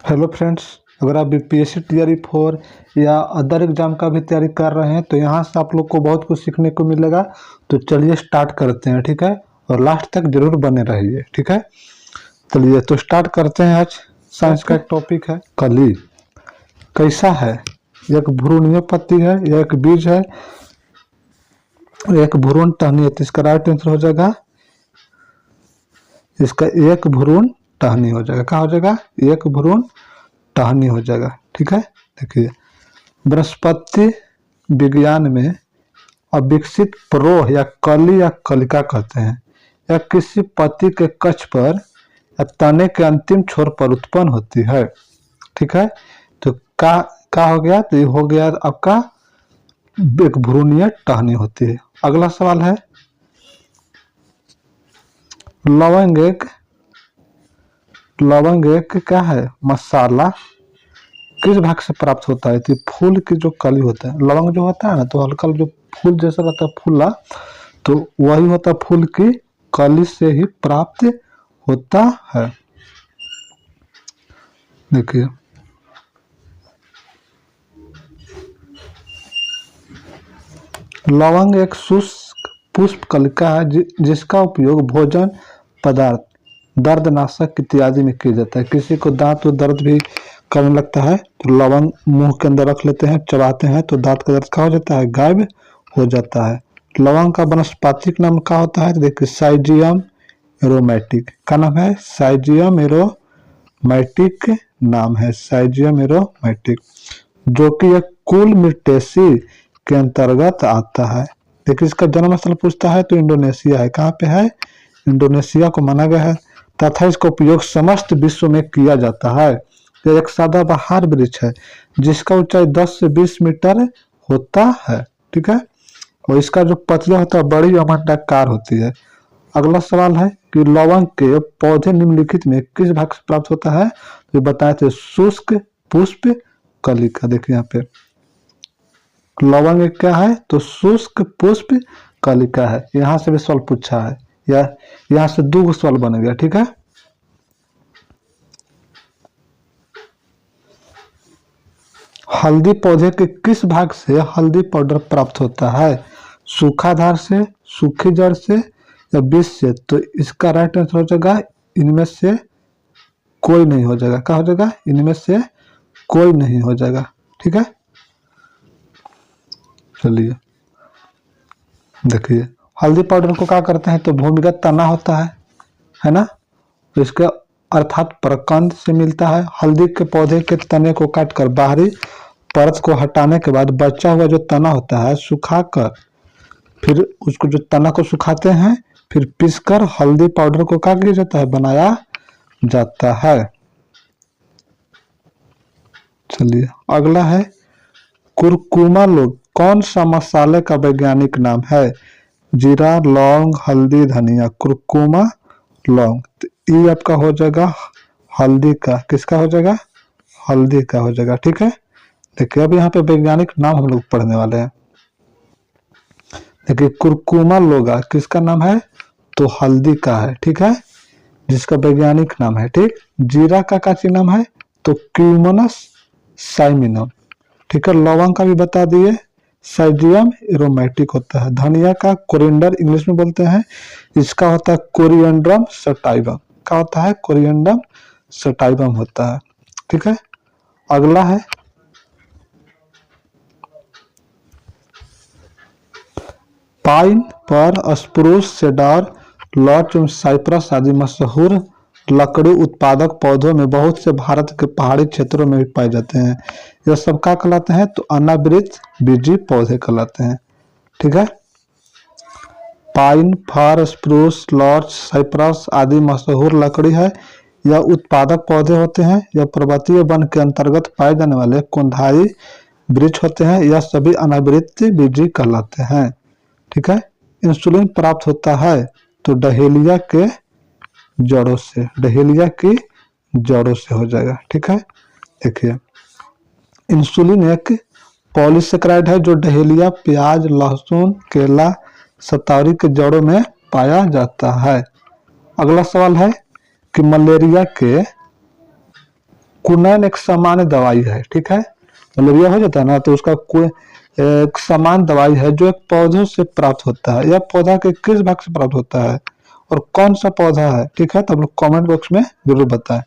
Hello friends, अगर आप BPSC तैयारी फॉर या अदर एग्जाम का भी तैयारी कर रहे हैं तो यहाँ से आप लोग को बहुत कुछ सीखने को मिलेगा। तो चलिए स्टार्ट करते हैं, ठीक है। और लास्ट तक जरूर बने रहिए, ठीक है। चलिए तो स्टार्ट करते हैं। आज साइंस का एक टॉपिक है कली। कैसा है? एक भ्रूणीय पत्ती है, यह एक बीज है, एक भ्रूण टहनी है। तो इसका राइट आंसर हो जाएगा, इसका एक भ्रूण टहनी हो जाएगा। क्या हो जाएगा? एक भ्रूण टहनी हो जाएगा, ठीक है। देखिए, वनस्पति विज्ञान में अविकसित प्रोह या कली या कलिका कहते हैं। यह किसी पत्ती के कक्ष पर या तने के अंतिम छोर पर उत्पन्न होती है, ठीक है। तो का हो गया? तो ये हो गया आपका एक भ्रूणीय टहनी होती है। अगला सवाल है, लवंग एक क्या है? मसाला किस भाग से प्राप्त होता है? तो फूल की जो कली होता है, लवंग जो होता है ना, तो हल्का जो फूल जैसा रहता है फूला, तो वही होता है फूल की कली से ही प्राप्त होता है। देखिए, लवंग एक शुष्क पुष्प कलिका है जिसका उपयोग भोजन पदार्थ, दर्दनाशक इत्यादि में किया जाता है। किसी को दांत में दर्द भी करने लगता है तो लवंग मुंह के अंदर रख लेते हैं, चबाते हैं तो दांत का दर्द क्या हो जाता है? गायब हो जाता है। लवंग का वनस्पतिक नाम क्या होता है? तो देखिए, साइजियम एरोमेटिक। का नाम है? साइजियम एरोमेटिक नाम है, साइजियम एरोमेटिक, जो कि एक कुल मिर्टेसी के अंतर्गत आता है। देखिए, इसका जन्म स्थल पूछता है तो इंडोनेशिया है। कहाँ पे है? इंडोनेशिया को माना गया है, तथा इसका उपयोग समस्त विश्व में किया जाता है। यह एक सदाबहार वृक्ष है जिसका ऊंचाई 10 से 20 मीटर होता है, ठीक है। और इसका जो पत्तियां होता है बड़ी अमंडाकार होती है। अगला सवाल है कि लवंग के पौधे निम्नलिखित में किस भाग से प्राप्त होता है? तो बताए थे शुष्क पुष्प कलिका। देखिए यहाँ पे लवंग क्या है? तो शुष्क पुष्प कलिका है। यहाँ से भी सवाल पूछा है, या यहाँ से दो सवाल बन गया, ठीक है। हल्दी पौधे के किस भाग से हल्दी पाउडर प्राप्त होता है? सूखाधार से, सूखी जड़ से या बीज से? तो इसका राइट आंसर हो जाएगा, इनमें से कोई नहीं हो जाएगा। क्या हो जाएगा? इनमें से कोई नहीं हो जाएगा, ठीक है। चलिए देखिए, हल्दी पाउडर को क्या करते हैं? तो भूमिगत तना होता है ना, तो इसका अर्थात प्रकंद से मिलता है। हल्दी के पौधे के तने को काटकर बाहरी परत को हटाने के बाद बचा हुआ जो तना होता है सुखाकर, फिर उसको जो तना को सुखाते हैं, फिर पीसकर हल्दी पाउडर को क्या किया जाता है? बनाया जाता है। चलिए अगला है, कुरकुमा लोग कौन सा मसाले का वैज्ञानिक नाम है? जीरा, लौंग, हल्दी, धनिया। कुरकुमा लौंग, तो ये आपका हो जाएगा हल्दी का। किसका हो जाएगा? हल्दी का हो जाएगा, ठीक है। देखिए, अब यहाँ पे वैज्ञानिक नाम हम लोग पढ़ने वाले हैं। देखिए, कुरकुमा लोगा किसका नाम है? तो हल्दी का है, ठीक है, जिसका वैज्ञानिक नाम है, ठीक। जीरा का काची नाम है? तो क्यूमोनस साइमिनम, ठीक है। लौंग का भी बता दिए, साइजियम एरोमेटिक होता है। धनिया का कोरिएंडर इंग्लिश में बोलते हैं, इसका होता है कोरिएंड्रम सटाइवम। क्या होता है? कोरिएंड्रम सटाइवम होता है, ठीक है। अगला है, पाइन पर स्प्रूस, सेडार, लॉच एवं साइप्रस आदि मशहूर लकड़ी उत्पादक पौधों में बहुत से भारत के पहाड़ी क्षेत्रों में भी पाए जाते हैं। यह सब क्या कहलाते हैं? तो अनावृत बीजी पौधे कहलाते हैं, ठीक है। पाइन, फर, स्प्रूस, लॉच, साइप्रस आदि मशहूर लकड़ी है। यह उत्पादक पौधे होते हैं। यह पर्वतीय वन के अंतर्गत पाए जाने वाले कोंधाई वृक्ष होते हैं। यह सभी अनावृत बीजी कहलाते हैं, ठीक है। इंसुलिन प्राप्त होता है तो डहेलिया के जड़ों से, डहेलिया की जड़ों से हो जाएगा, ठीक है। देखिए, इंसुलिन एक पॉलीसेकेराइड है जो डहेलिया, प्याज, लहसुन, केला, सतावरी के जड़ों में पाया जाता है। अगला सवाल है कि कुनैन एक सामान्य दवाई है, ठीक है। मलेरिया हो जाता है ना, तो उसका कोई एक सामान्य दवाई है जो एक पौधों से प्राप्त होता है। यह पौधा के किस भाग से प्राप्त होता है और कौन सा पौधा है, ठीक है। तो आप लोग कमेंट बॉक्स में जरूर बताएं।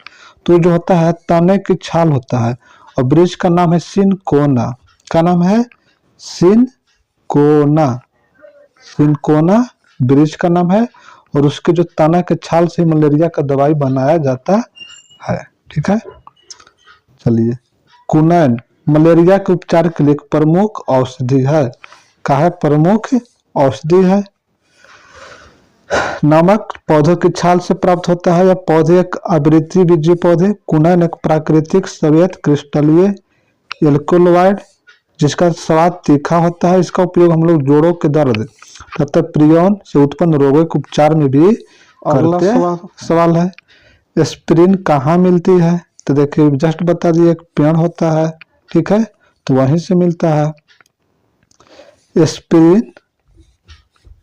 तो जो होता है तने की छाल होता है, और वृक्ष का नाम है सिनकोना। क्या नाम है? सिनकोना। सिनकोना वृक्ष का नाम है, और उसके जो तना के छाल से मलेरिया का दवाई बनाया जाता है, ठीक है। चलिए, कुनैन मलेरिया के उपचार के लिए एक प्रमुख औषधि है। क्या है? प्रमुख औषधि है। नमक पौधों की छाल से प्राप्त होता है। यह पौधे एक आवृत्तिबीजीय पौधे। कुनैन एक प्राकृतिक श्वेत क्रिस्टलीय एल्कोलॉइड जिसका स्वाद तीखा होता है। इसका उपयोग हम लोग जोड़ों के दर्द तथा प्रियन से उत्पन्न रोगों के उपचार में भी करते हैं। सवाल है, एस्पिरिन कहाँ मिलती है? तो देखिए, जस्ट बता दिए, एक पेड़ होता है, ठीक है, तो वहीं से मिलता है। एस्पिरिन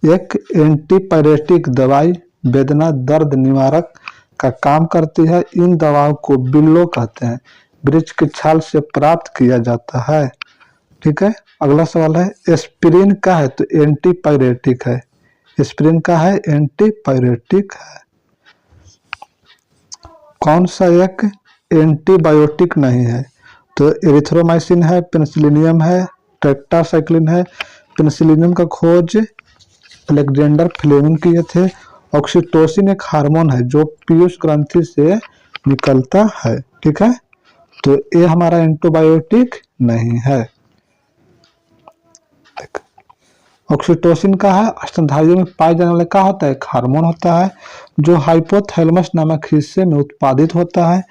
एक एंटीपायरेटिक दवाई वेदना दर्द निवारक का काम करती है। इन दवाओं को बिल्लो कहते हैं। वृक्ष की छाल से प्राप्त किया जाता है, ठीक है। अगला सवाल है, एस्पिरिन का है? तो एंटीपायरेटिक है। एस्पिरिन का है? एंटीपायरेटिक है। कौन सा एक एंटीबायोटिक नहीं है? तो एरिथ्रोमाइसिन है, पेनिसिलिनियम है, टेट्रासाइक्लिन है। पेनिसिलिनियम का खोज अलेक्जेंडर फ्लेमिंग किए थे। ऑक्सीटोसिन एक हार्मोन है जो पीयूष ग्रंथि से निकलता है, ठीक है। तो ये हमारा एंटीबायोटिक नहीं है। ऑक्सीटोसिन का है? स्तनधारियों में पाए जाने वाला क्या होता है? एक हार्मोन होता है जो हाइपोथैलेमस नामक हिस्से में उत्पादित होता है।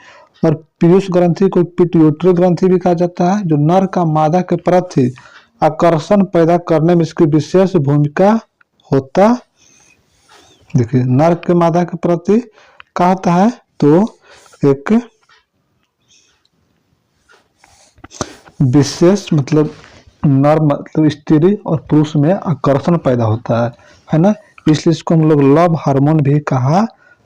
और पीयूष ग्रंथि को पिट्यूटरी ग्रंथि भी कहा जाता है, जो नर का मादा के प्रति आकर्षण पैदा करने में इसकी विशेष भूमिका होता। देखिए, नर के मादा के प्रति क्या होता है? तो एक विशेष मतलब नर मतलब स्त्री और पुरुष में आकर्षण पैदा होता है ना। इसलिए इसको हम लोग लव हार्मोन भी कहा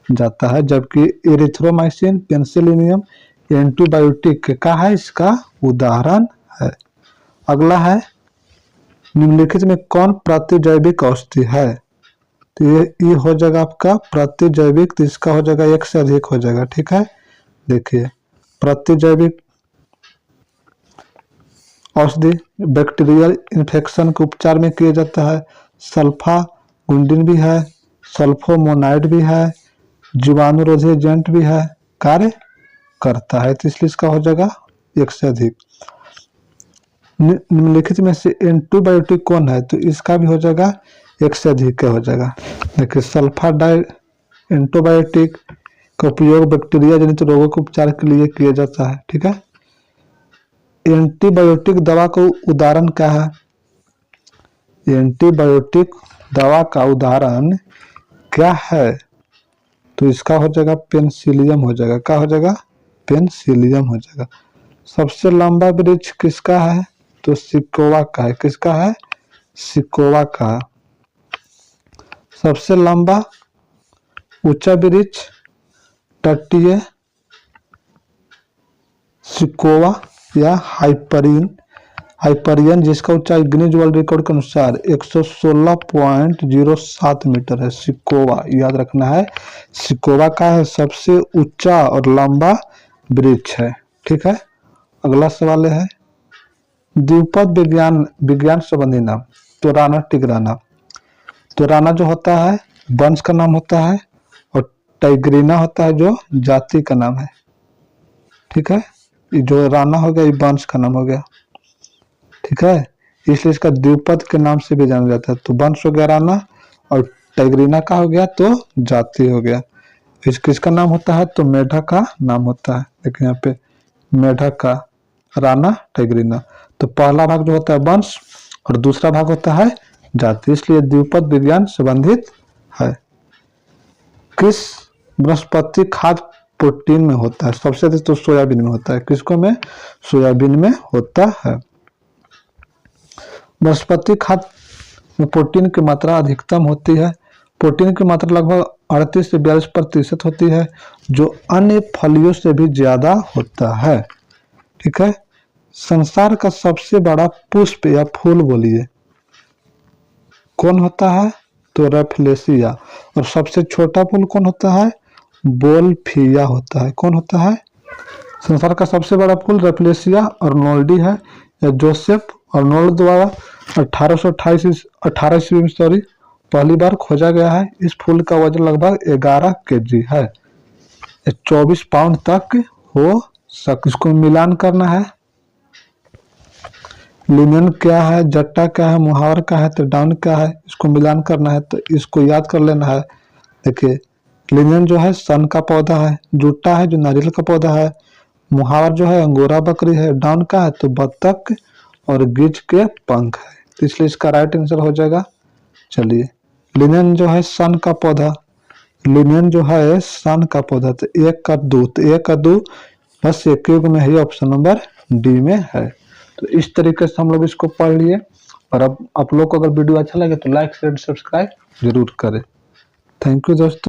जाता है। जबकि एरिथ्रोमाइसिन पेनिसिलिनियम एंटीबायोटिक का है, इसका उदाहरण है। अगला है, निम्नलिखित में कौन प्रतिजैविक औषधि है? तो ये हो जाएगा आपका प्रतिजैविक, तो इसका हो जाएगा एक से अधिक हो जाएगा, ठीक है। देखिए, प्रतिजैविक औषधि बैक्टीरियल इन्फेक्शन के उपचार में किया जाता है। सल्फागुंडिन भी है, सल्फोमोनाइड भी है, जीवाणुरोधी एजेंट भी है, कार्य करता है। तो इसलिए इसका हो जाएगा एक से अधिक। निम्नलिखित में से एंटीबायोटिक कौन है? तो इसका भी हो जाएगा एक से अधिक का हो जाएगा। देखिए, सल्फाडाइड एंटीबायोटिक का उपयोग बैक्टीरिया जनित रोगों के उपचार के लिए किया जाता है, ठीक है। एंटीबायोटिक दवा का उदाहरण क्या है? एंटीबायोटिक दवा का उदाहरण क्या है? तो इसका हो जाएगा पेनिसिलियम हो जाएगा। क्या हो जाएगा? पेनिसिलियम हो जाएगा। सबसे लंबा वृक्ष किसका है? तो सिकोवा का है। किसका है? सिकोवा का। सबसे लंबा ऊंचा वृक्ष तटीय सिकोवा या हाइपरियन जिसका ऊंचाई गिनीज वर्ल्ड रिकॉर्ड के अनुसार 116.07 मीटर है। सिकोवा याद रखना है। सिकोवा का है सबसे ऊंचा और लंबा वृक्ष है, ठीक है। अगला सवाल है, द्विपद विज्ञान संबंधी नाम। तो राना टिग्राना। तो राना जो होता है वंश का नाम होता है, और टाइग्रीना होता है जो जाति का नाम है, ठीक है। जो राना हो गया ये वंश का नाम हो गया, ठीक है। इसलिए इसका द्विपद के नाम से भी जाना जाता है। तो वंश हो गया राना, और टाइग्रीना का हो गया तो जाति हो गया। किसका नाम होता है? तो मेढक का नाम होता है। देखिए यहाँ पे मेढक का, राना, टाइग्रीना। तो पहला भाग जो होता है वंश और दूसरा भाग होता है जाति, इसलिए द्विपद विज्ञान संबंधित है। किस वनस्पति खाद्य प्रोटीन में होता है? सबसे अधिक तो सोयाबीन में होता है। किसको में? सोयाबीन में होता है। वनस्पति खाद्य में प्रोटीन की मात्रा अधिकतम होती है। प्रोटीन की मात्रा लगभग 38 से 42% होती है, जो अन्य फलियों से भी ज्यादा होता है। ठीक है। संसार का सबसे बड़ा पुष्प या फूल बोलिए कौन होता है? तो रफलेसिया। और सबसे छोटा फूल कौन होता है? बोलफिया होता है। कौन होता है? संसार का सबसे बड़ा फूल रफलेसिया अर्नोल्डी है। या जोसेफ अर्नोल्ड द्वारा 1828 ईस्वी में पहली बार खोजा गया है। इस फूल का वजन लगभग 11 केजी है। 24 पाउंड तक हो सकता। इसको मिलान करना है। लिनन क्या है, जट्टा क्या है, मुहावर क्या है, तो डाउन क्या है, इसको मिलान करना है। तो इसको याद कर लेना है। देखिए, लिनन जो है सन का पौधा है, जुट्टा है जो नारियल का पौधा है, मुहावर जो है अंगोरा बकरी है, डाउन का है तो बत्तख और गिज के पंख है। तो इसलिए इसका राइट आंसर हो जाएगा। चलिए, लिनन जो है सन का पौधा, लिनन जो है सन का पौधा, तो एक कद्दू, तो एक कद्दू बस एक युग में ही ऑप्शन नंबर डी में है। तो इस तरीके से हम लोग इसको पढ़ लिए। और अब आप लोग को अगर वीडियो अच्छा लगे तो लाइक शेयर सब्सक्राइब जरूर करें। थैंक यू दोस्तों।